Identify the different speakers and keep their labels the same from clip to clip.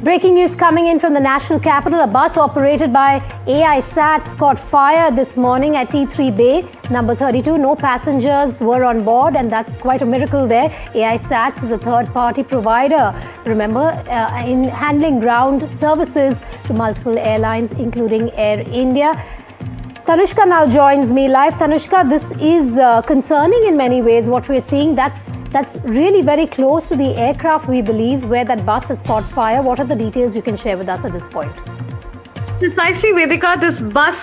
Speaker 1: Breaking news coming in from the national capital. A bus operated by AI SATs caught fire this morning at T3 Bay, number 32. No passengers were on board, and that's quite a miracle there. AI SATs is a third-party provider, remember, in handling ground services to multiple airlines, including Air India. Tanushka now joins me live. Tanushka, this is concerning in many ways, what we're seeing. That's really very close to the aircraft, we believe, where that bus has caught fire. What are the details you can share with us at this point?
Speaker 2: Precisely, Vedika, this bus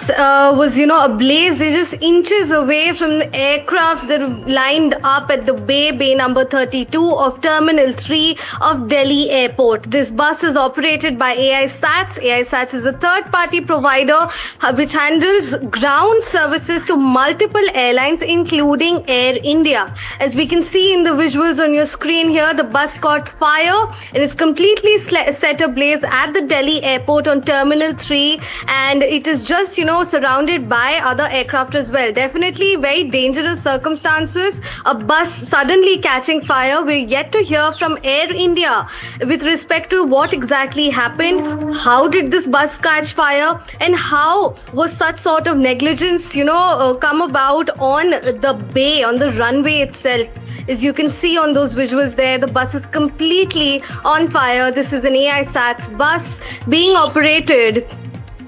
Speaker 2: was, ablaze. They're just inches away from the aircrafts that are lined up at the bay number 32 of Terminal 3 of Delhi Airport. This bus is operated by AI SATs. AI SATs is a third-party provider which handles ground services to multiple airlines, including Air India. As we can see in the visuals on your screen here, the bus caught fire and is completely set ablaze at the Delhi Airport on Terminal 3. And it is just, surrounded by other aircraft as well. Definitely very dangerous circumstances. A bus suddenly catching fire. We're yet to hear from Air India with respect to what exactly happened. How did this bus catch fire? And how was such sort of negligence, come about on the bay, on the runway itself? As you can see on those visuals there, the bus is completely on fire. This is an AI SATs bus being operated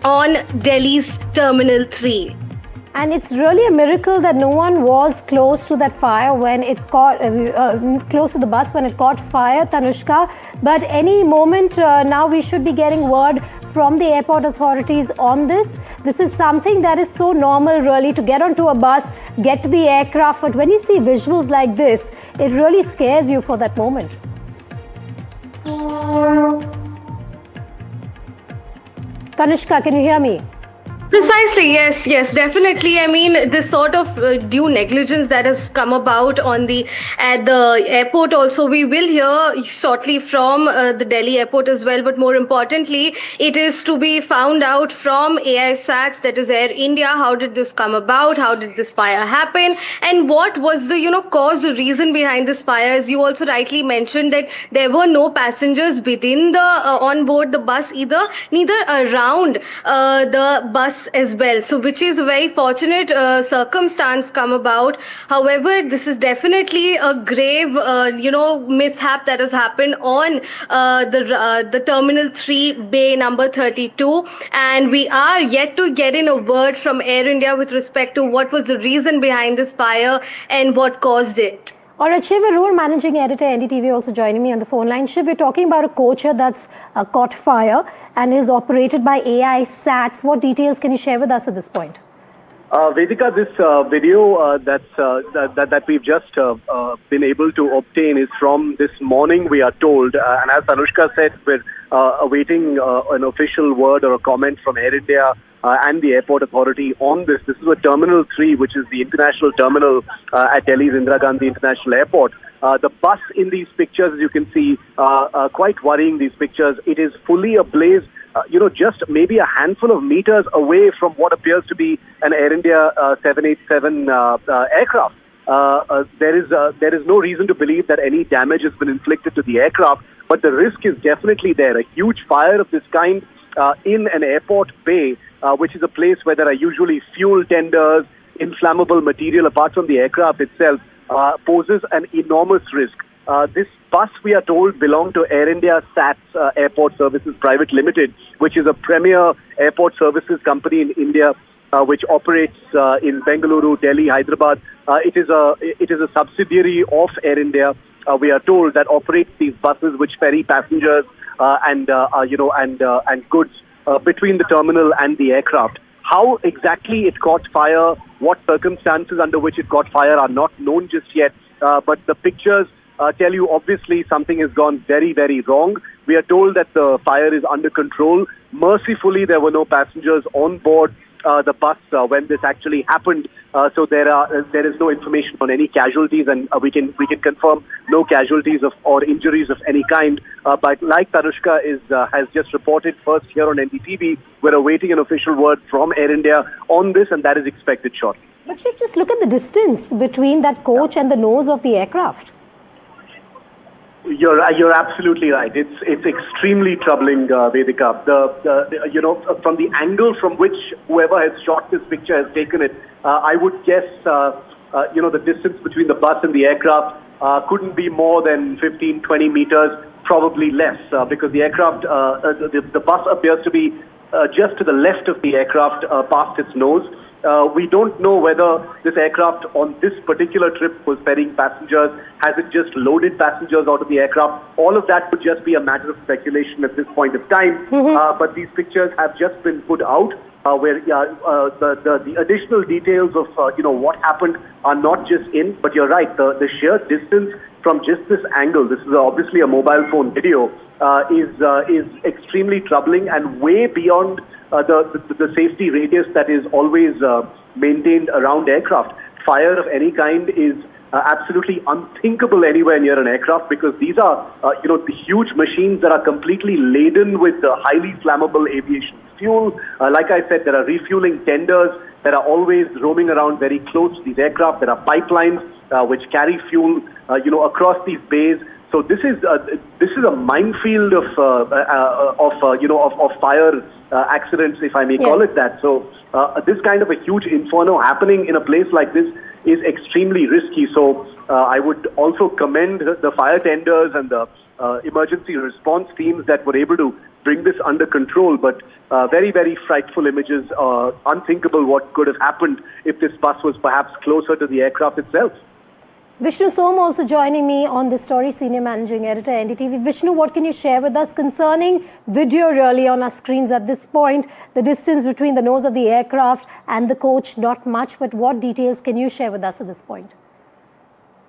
Speaker 2: on Delhi's Terminal 3.
Speaker 1: And it's really a miracle that no one was close to that fire when it caught, close to the bus when it caught fire, Tanushka. But any moment now we should be getting word from the airport authorities on this. This is something that is so normal, really, to get onto a bus, get to the aircraft. But when you see visuals like this, it really scares you for that moment. Tanushka, can you hear me?
Speaker 2: Precisely, yes, definitely. I mean, this sort of due negligence that has come about at the airport also, we will hear shortly from the Delhi airport as well. But more importantly, it is to be found out from AI SATs, that is Air India. How did this come about? How did this fire happen? And what was the cause, the reason behind this fire? As you also rightly mentioned, that there were no passengers within the on board the bus either, neither around the bus as well, so which is a very fortunate circumstance come about. However, this is definitely a grave mishap that has happened on the Terminal 3 Bay number 32, and we are yet to get in a word from Air India with respect to what was the reason behind this fire and what caused it.
Speaker 1: All right, Shiv Arul, Managing Editor, NDTV, also joining me on the phone line. Shiv, we're talking about a coacher that's caught fire and is operated by AI SATs. What details can you share with us at this point?
Speaker 3: Vedika, this video that we've just been able to obtain is from this morning, we are told. And as Tanushka said, we're awaiting an official word or a comment from Air India and the airport authority on this. This is a Terminal 3, which is the international terminal at Delhi's Indira Gandhi International Airport. The bus in these pictures, as you can see, quite worrying, these pictures. It is fully ablaze, just maybe a handful of meters away from what appears to be an Air India 787 aircraft. There is no reason to believe that any damage has been inflicted to the aircraft, but the risk is definitely there. A huge fire of this kind in an airport bay, which is a place where there are usually fuel tenders, inflammable material apart from the aircraft itself, poses an enormous risk. This bus, we are told, belonged to Air India SATs Airport Services Private Limited, which is a premier airport services company in India, which operates in Bengaluru, Delhi, Hyderabad. It is a subsidiary of Air India. We are told that operates these buses which ferry passengers and goods between the terminal and the aircraft. How exactly it caught fire, what circumstances under which it caught fire are not known just yet. But the pictures tell you obviously something has gone very, very wrong. We are told that the fire is under control. Mercifully, there were no passengers on board the bus when this actually happened. So there is no information on any casualties, and we can confirm no casualties or injuries of any kind. But like Tanushka has just reported first here on NDTV, we're awaiting an official word from Air India on this, and that is expected shortly.
Speaker 1: But Shiv, just look at the distance between that coach and the nose of the aircraft.
Speaker 3: You're absolutely right. It's extremely troubling, Vedika. From the angle from which whoever has shot this picture has taken it, I would guess the distance between the bus and the aircraft couldn't be more than 15, 20 meters, probably less, because the aircraft, the bus appears to be just to the left of the aircraft, past its nose. We don't know whether this aircraft on this particular trip was ferrying passengers. Has it just loaded passengers out of the aircraft? All of that would just be a matter of speculation at this point of time. But these pictures have just been put out, where the additional details of what happened are not just in. But you're right. The sheer distance from just this angle, this is obviously a mobile phone video, is extremely troubling and way beyond the safety radius that is always maintained around aircraft. Fire of any kind is absolutely unthinkable anywhere near an aircraft, because these are the huge machines that are completely laden with highly flammable aviation fuel. Like I said, there are refueling tenders that are always roaming around very close to these aircraft. There are pipelines which carry fuel across these bays. So this is a minefield of fire accidents, if I may call it that. So this kind of a huge inferno happening in a place like this is extremely risky. So I would also commend the fire tenders and the emergency response teams that were able to bring this under control. But very, very frightful images. Unthinkable what could have happened if this bus was perhaps closer to the aircraft itself.
Speaker 1: Vishnu Som also joining me on this story, Senior Managing Editor, NDTV. Vishnu, what can you share with us concerning video really on our screens at this point? The distance between the nose of the aircraft and the coach, not much, but what details can you share with us at this point?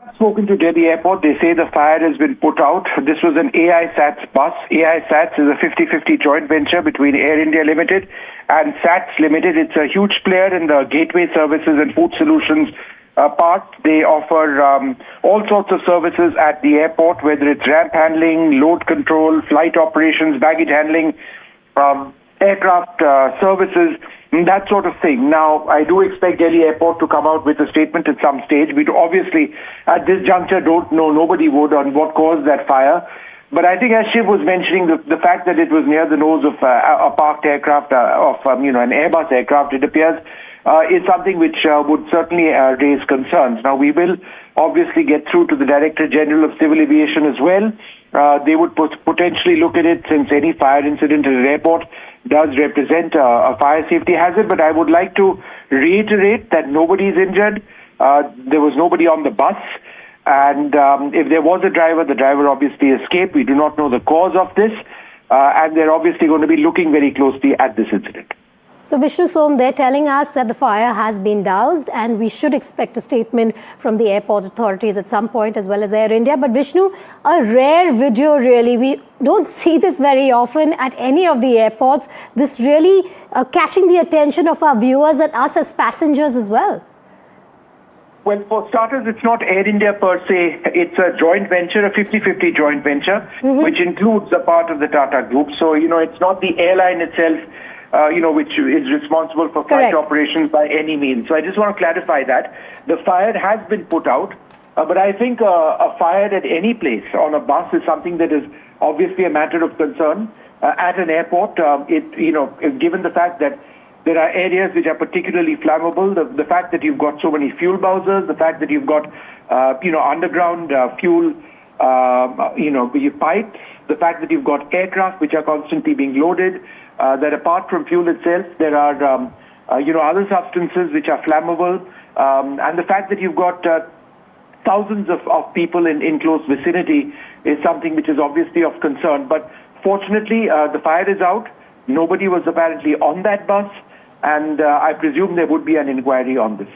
Speaker 4: I've spoken to Delhi Airport. They say the fire has been put out. This was an AI SATS bus. AI SATS is a 50-50 joint venture between Air India Limited and SATS Limited. It's a huge player in the gateway services and food solutions part. They offer all sorts of services at the airport, whether it's ramp handling, load control, flight operations, baggage handling, aircraft services, that sort of thing. Now, I do expect Delhi Airport to come out with a statement at some stage. We obviously, at this juncture, don't know, nobody would, on what caused that fire. But I think, as Shiv was mentioning, the fact that it was near the nose of a parked aircraft, an Airbus aircraft, it appears, is something which would certainly raise concerns. Now, we will obviously get through to the Director General of Civil Aviation as well. They would potentially look at it, since any fire incident at an airport does represent a fire safety hazard. But I would like to reiterate that nobody is injured. There was nobody on the bus. And if there was a driver, the driver obviously escaped. We do not know the cause of this. And they're obviously going to be looking very closely at this incident.
Speaker 1: So Vishnu Som, they're telling us that the fire has been doused and we should expect a statement from the airport authorities at some point, as well as Air India. But Vishnu, a rare video really. We don't see this very often at any of the airports. This really catching the attention of our viewers and us as passengers as well.
Speaker 4: Well, for starters, it's not Air India per se. It's a joint venture, a 50-50 joint venture, which includes a part of the Tata Group. So, it's not the airline itself, which is responsible for flight operations by any means. So I just want to clarify that. The fire has been put out, but I think a fire at any place on a bus is something that is obviously a matter of concern. At an airport, given the fact that there are areas which are particularly flammable, the fact that you've got so many fuel bowsers, the fact that you've got, underground fuel, pipes, the fact that you've got aircraft which are constantly being loaded, that apart from fuel itself, there are, other substances which are flammable, and the fact that you've got thousands of people in close vicinity is something which is obviously of concern. But fortunately, the fire is out. Nobody was apparently on that bus, and I presume there would be an inquiry on this.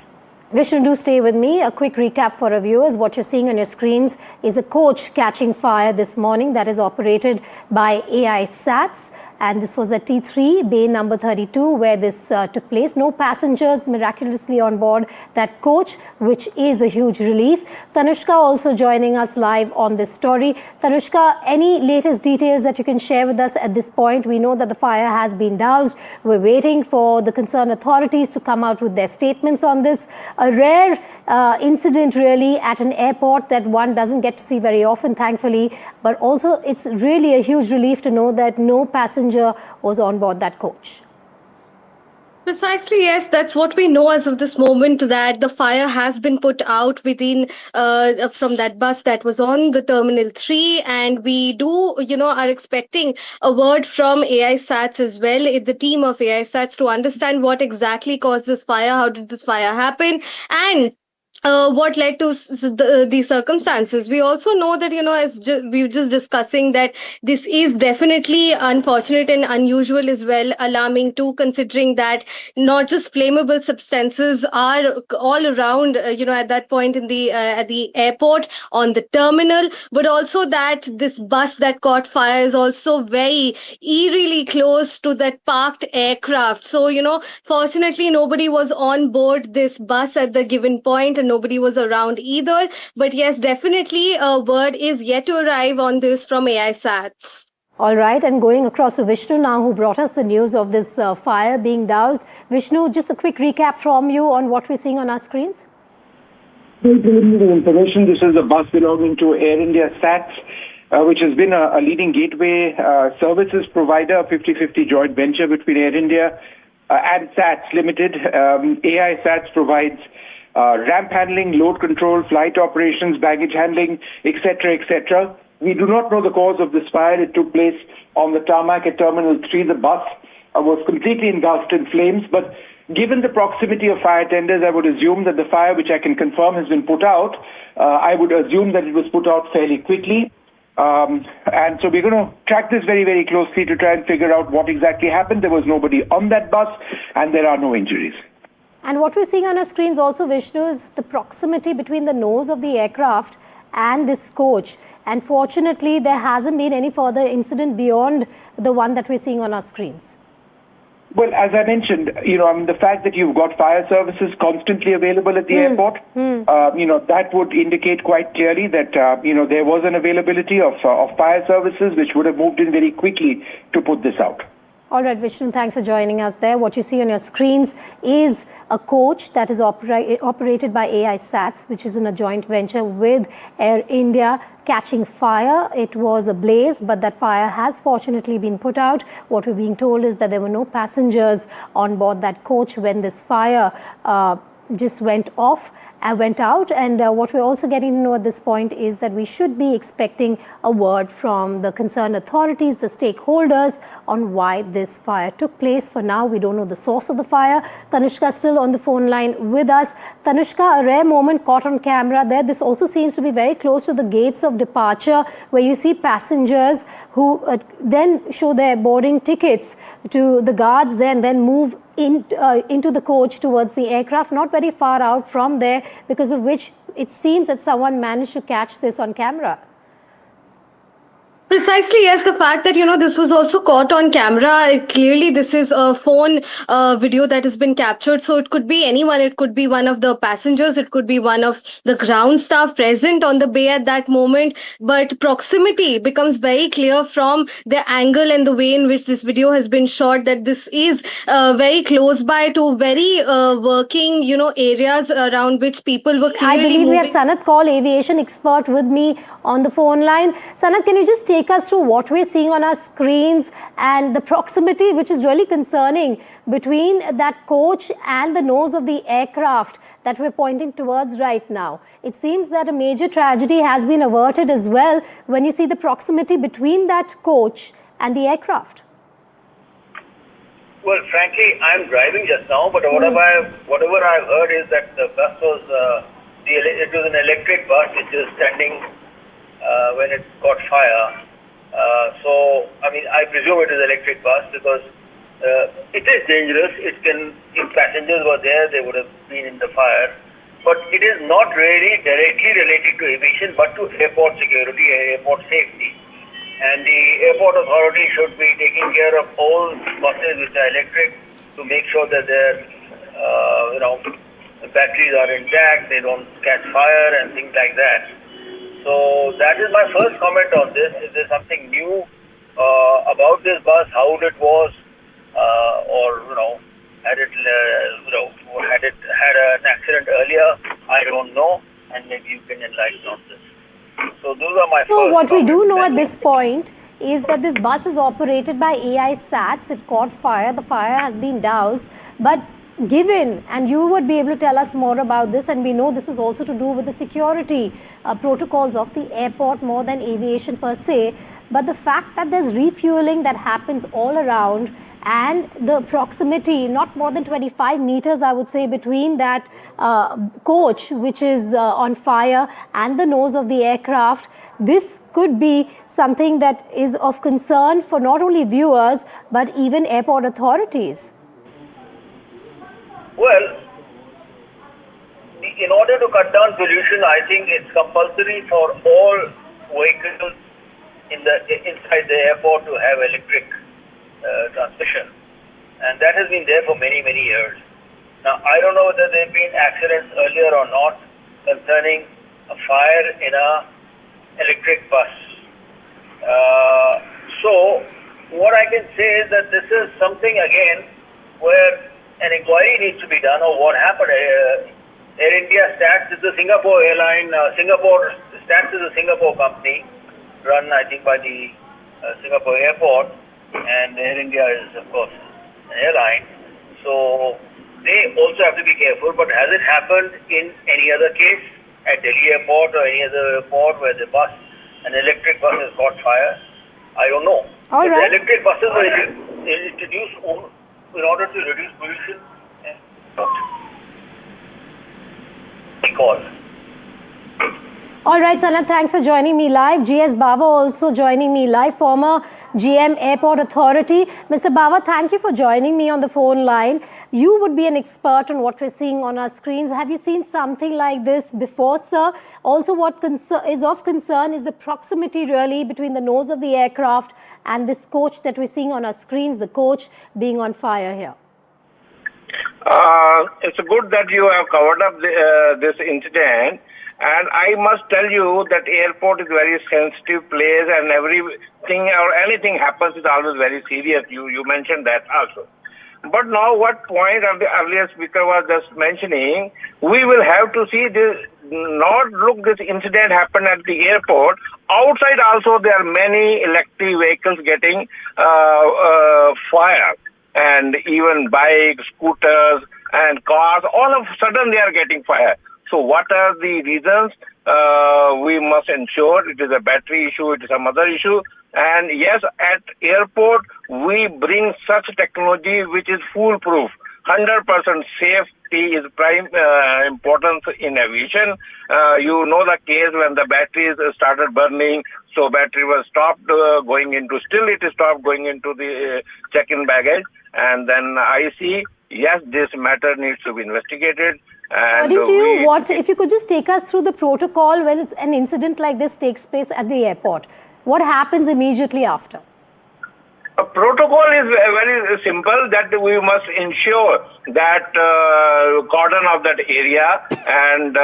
Speaker 1: Vishnu, do stay with me. A quick recap for our viewers. What you're seeing on your screens is a coach catching fire this morning that is operated by AI SATS. and this was at T3 Bay number 32 where this took place. No passengers miraculously on board that coach, which is a huge relief. Tanushka also joining us live on this story. Tanushka, any latest details that you can share with us at this point? We know that the fire has been doused. We're waiting for the concerned authorities to come out with their statements on this. A rare incident really at an airport that one doesn't get to see very often, thankfully, but also it's really a huge relief to know that no passenger was on board that coach.
Speaker 2: Precisely, yes. That's what we know as of this moment, that the fire has been put out within from that bus that was on the Terminal 3. And we do, are expecting a word from AI SATS as well, the team of AI SATS, to understand what exactly caused this fire, how did this fire happen, and what led to the circumstances. We also know that, as we were just discussing, that this is definitely unfortunate and unusual as well, alarming too, considering that not just flammable substances are all around, at that point in the at the airport, on the terminal, but also that this bus that caught fire is also very eerily close to that parked aircraft. So, fortunately, nobody was on board this bus at the given point, and nobody was around either. But yes, definitely a word is yet to arrive on this from AI SATS.
Speaker 1: All right, and going across to Vishnu now, who brought us the news of this fire being doused. Vishnu, just a quick recap from you on what we're seeing on our screens.
Speaker 4: Very preliminary information. This is a bus belonging to Air India SATS, which has been a leading gateway services provider, a 50-50 joint venture between Air India and SATS Limited. AI SATS provides ramp handling, load control, flight operations, baggage handling, etc., etc. We do not know the cause of this fire. It took place on the tarmac at Terminal 3. The bus was completely engulfed in flames, but given the proximity of fire tenders, I would assume that the fire, which I can confirm has been put out, I would assume that it was put out fairly quickly. And so we're going to track this very, very closely to try and figure out what exactly happened. There was nobody on that bus, and there are no injuries.
Speaker 1: And what we're seeing on our screens also, Vishnu, is the proximity between the nose of the aircraft and this coach. And fortunately, there hasn't been any further incident beyond the one that we're seeing on our screens.
Speaker 4: Well, as I mentioned, the fact that you've got fire services constantly available at the airport, that would indicate quite clearly that, there was an availability of fire services which would have moved in very quickly to put this out.
Speaker 1: All right, Vishnu, thanks for joining us there. What you see on your screens is a coach that is operated by AI SATS, which is in a joint venture with Air India, catching fire. It was a blaze, but that fire has fortunately been put out. What we're being told is that there were no passengers on board that coach when this fire just went out. And what we're also getting to know at this point is that we should be expecting a word from the concerned authorities, the stakeholders, on why this fire took place. For now, we don't know the source of the fire. Tanushka still on the phone line with us. Tanushka, a rare moment caught on camera there. This also seems to be very close to the gates of departure, where you see passengers who then show their boarding tickets to the guards there and then move into the coach towards the aircraft, not very far out from there, because of which it seems that someone managed to catch this on camera.
Speaker 2: Precisely, yes. The fact that, this was also caught on camera, clearly this is a phone video that has been captured. So it could be anyone. It could be one of the passengers. It could be one of the ground staff present on the bay at that moment. But proximity becomes very clear from the angle and the way in which this video has been shot, that this is very close by to very working, areas around which people were clearly
Speaker 1: I believe
Speaker 2: moving.
Speaker 1: We have Sanat Kaul, aviation expert, with me on the phone line. Sanat, can you just take us through what we're seeing on our screens and the proximity, which is really concerning, between that coach and the nose of the aircraft that we're pointing towards right now? It seems that a major tragedy has been averted as well when you see the proximity between that coach and the aircraft.
Speaker 5: Well, frankly, I'm driving just now, but whatever I've heard is that the bus was it was an electric bus which was standing when it caught fire. I presume it is electric bus because it is dangerous. If passengers were there, they would have been in the fire. But it is not really directly related to aviation, but to airport security and airport safety. and the airport authority should be taking care of all buses which are electric to make sure that their the batteries are intact, they don't catch fire and things like that. So that is my first comment on this. Is there something new about this bus? How it was, or had it had an accident earlier? I don't know, and maybe you can enlighten on this. So those are my
Speaker 1: So
Speaker 5: first
Speaker 1: what we do
Speaker 5: comments.
Speaker 1: know at this point is that this bus is operated by AI SATs. It caught fire. The fire has been doused. But given, and you would be able to tell us more about this, and we know this is also to do with the security protocols of the airport more than aviation per se, but the fact that there's refueling that happens all around, and the proximity, not more than 25 meters, I would say, between that coach which is on fire and the nose of the aircraft, this could be something that is of concern for not only viewers but even airport authorities.
Speaker 5: Well, in order to cut down pollution, I think it's compulsory for all vehicles inside the airport to have electric transmission, and that has been there for many years. Now, I don't know whether there have been accidents earlier or not concerning a fire in a electric bus. So, what I can say is that this is something again where an inquiry needs to be done of what happened. Air India Stats is the Singapore airline. Singapore Stats is a Singapore company run, I think, by the Singapore airport, and Air India is, of course, an airline. So they also have to be careful. But has it happened in any other case at Delhi airport or any other airport where an electric bus has caught fire? I don't know.
Speaker 1: All
Speaker 5: but
Speaker 1: right.
Speaker 5: The electric buses were introduced in order to reduce pollution. Because.
Speaker 1: All right, Sanat, thanks for joining me live. GS Bava also joining me live, former GM Airport Authority. Mr. Bava, thank you for joining me on the phone line. You would be an expert on what we're seeing on our screens. Have you seen something like this before, sir? Also, what is of concern is the proximity really between the nose of the aircraft and this coach that we're seeing on our screens, the coach being on fire here.
Speaker 6: It's good that you have covered up this incident. And I must tell you that airport is a very sensitive place, and everything or anything happens is always very serious. You mentioned that also. But now what point of the earlier speaker was just mentioning, we will have to see this, this incident happened at the airport. Outside also there are many electric vehicles getting fire, and even bikes, scooters and cars, all of a sudden they are getting fire. So what are the reasons? We must ensure it is a battery issue, it is some other issue. And yes, at airport, we bring such technology which is foolproof. 100% safety is prime importance in aviation. You know the case when the batteries started burning, so battery was stopped going into, still it is stopped going into the check-in baggage. And then I see, yes, this matter needs to be investigated. And
Speaker 1: according to you, if you could just take us through the protocol when an incident like this takes place at the airport, what happens immediately after?
Speaker 6: A protocol is very simple, that we must ensure that cordon of that area, and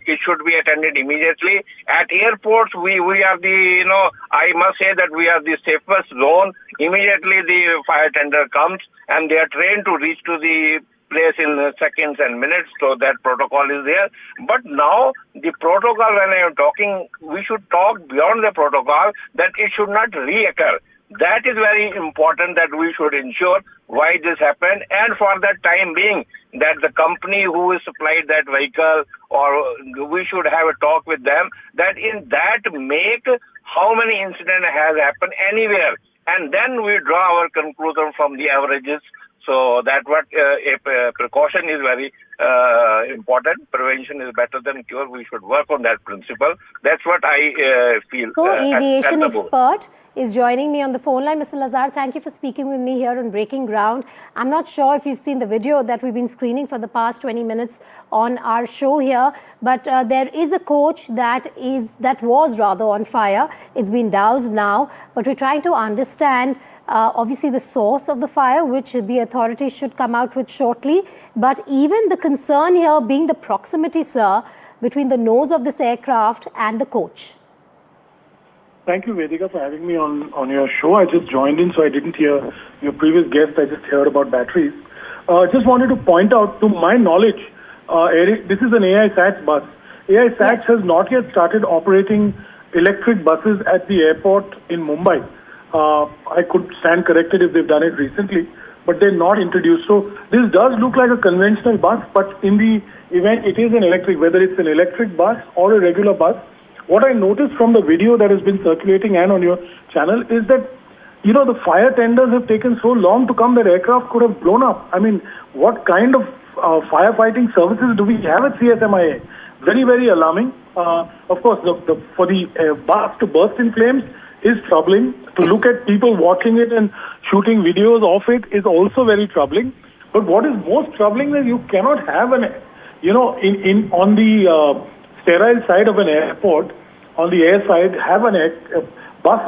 Speaker 6: it should be attended immediately. At airports, we are the, I must say that we are the safest zone. Immediately the fire tender comes and they are trained to reach to the place in seconds and minutes, so that protocol is there. But now the protocol, when I am talking, we should talk beyond the protocol, that it should not reoccur. That is very important, that we should ensure why this happened, and for that time being, that the company who is supplied that vehicle, or we should have a talk with them, that in that make how many incidents has happened anywhere, and then we draw our conclusion from the averages. So that what a precaution is very important. Prevention is better than cure. We should work on that principle. That's what I feel.
Speaker 1: So,
Speaker 6: at
Speaker 1: aviation
Speaker 6: the moment.
Speaker 1: expert is joining me on the phone line. Mr. Lazar, thank you for speaking with me here on Breaking Ground. I'm not sure if you've seen the video that we've been screening for the past 20 minutes on our show here, but there is a coach that was on fire. It's been doused now, but we're trying to understand obviously the source of the fire, which the authorities should come out with shortly. But even the concern here being the proximity, sir, between the nose of this aircraft and the coach.
Speaker 7: Thank you, Vedika, for having me on your show. I just joined in, so I didn't hear your previous guest. I just heard about batteries. Just wanted to point out, to my knowledge, this is an AI SATS bus. AI SATS has not yet started operating electric buses at the airport in Mumbai. I could stand corrected if they've done it recently, but they're not introduced. So this does look like a conventional bus, but in the event it is an electric, whether it's an electric bus or a regular bus. What I noticed from the video that has been circulating and on your channel is that, the fire tenders have taken so long to come that aircraft could have blown up. I mean, what kind of firefighting services do we have at CSMIA? Very, very alarming. Of course, for the bus to burst in flames is troubling. To look at people watching it and shooting videos of it is also very troubling. But what is most troubling is you cannot have on the sterile side of an airport, on the air side, have a bus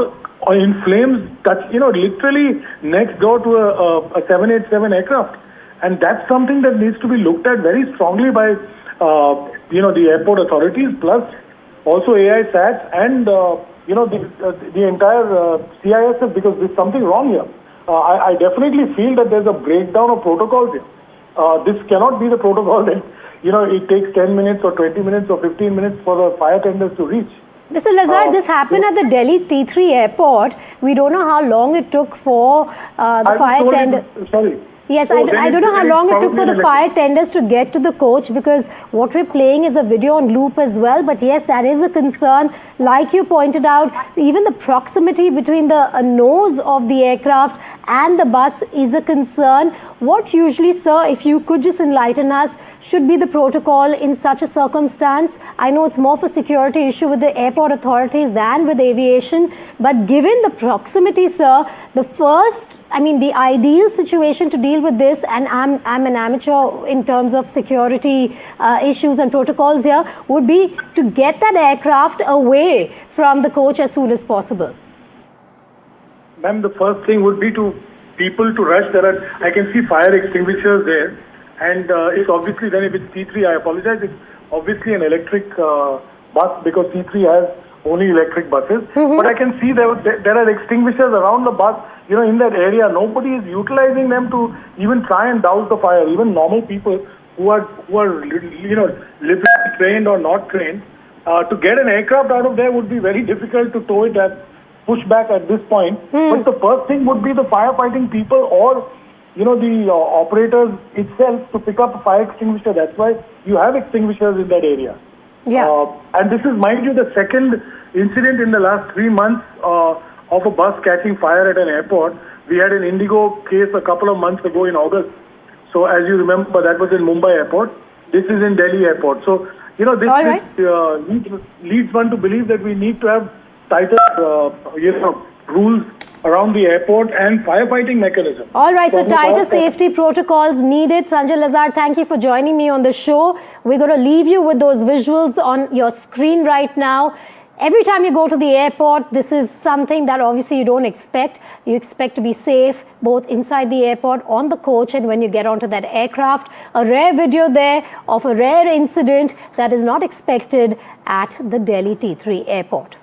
Speaker 7: in flames that, literally next door to a 787 aircraft. And that's something that needs to be looked at very strongly by, the airport authorities, plus also AI SATS and, the entire CISF, because there's something wrong here. I definitely feel that there's a breakdown of protocols here. This cannot be the protocol that, it takes 10 minutes or 20 minutes or 15 minutes for the fire tenders to reach.
Speaker 1: Mr. Lazar, this happened at the Delhi T3 airport. We don't know how long it took for the fire tender.
Speaker 7: Sorry.
Speaker 1: Yes, I don't know how long it took for the fire tenders to get to the coach, because what we're playing is a video on loop as well. But yes, that is a concern. Like you pointed out, even the proximity between the nose of the aircraft and the bus is a concern. What usually, sir, if you could just enlighten us, should be the protocol in such a circumstance? I know it's more for security issue with the airport authorities than with aviation. But given the proximity, sir, the ideal situation to deal with this, and I'm an amateur in terms of security issues and protocols here, would be to get that aircraft away from the coach as soon as possible.
Speaker 7: Ma'am, the first thing would be to people to rush. I can see fire extinguishers there, and it's obviously, then if it's T3, I apologize, it's obviously an electric bus, because T3 has only electric buses. But I can see there are extinguishers around the bus, in that area. Nobody is utilizing them to even try and douse the fire. Even normal people who are liberally trained or not trained, to get an aircraft out of there would be very difficult to tow it at pushback at this point. But the first thing would be the firefighting people or the operators itself to pick up a fire extinguisher. That's why you have extinguishers in that area.
Speaker 1: Yeah.
Speaker 7: And this is, mind you, the second incident in the last 3 months of a bus catching fire at an airport. We had an Indigo case a couple of months ago in August. So as you remember, that was in Mumbai airport. This is in Delhi airport. So, this leads one to believe that we need to have tighter, rules around the airport and firefighting mechanism.
Speaker 1: All right, so tighter safety protocols needed. Sanjay Lazar, thank you for joining me on the show. We're going to leave you with those visuals on your screen right now. Every time you go to the airport, this is something that obviously you don't expect. You expect to be safe, both inside the airport, on the coach, and when you get onto that aircraft. A rare video there of a rare incident that is not expected at the Delhi T3 airport.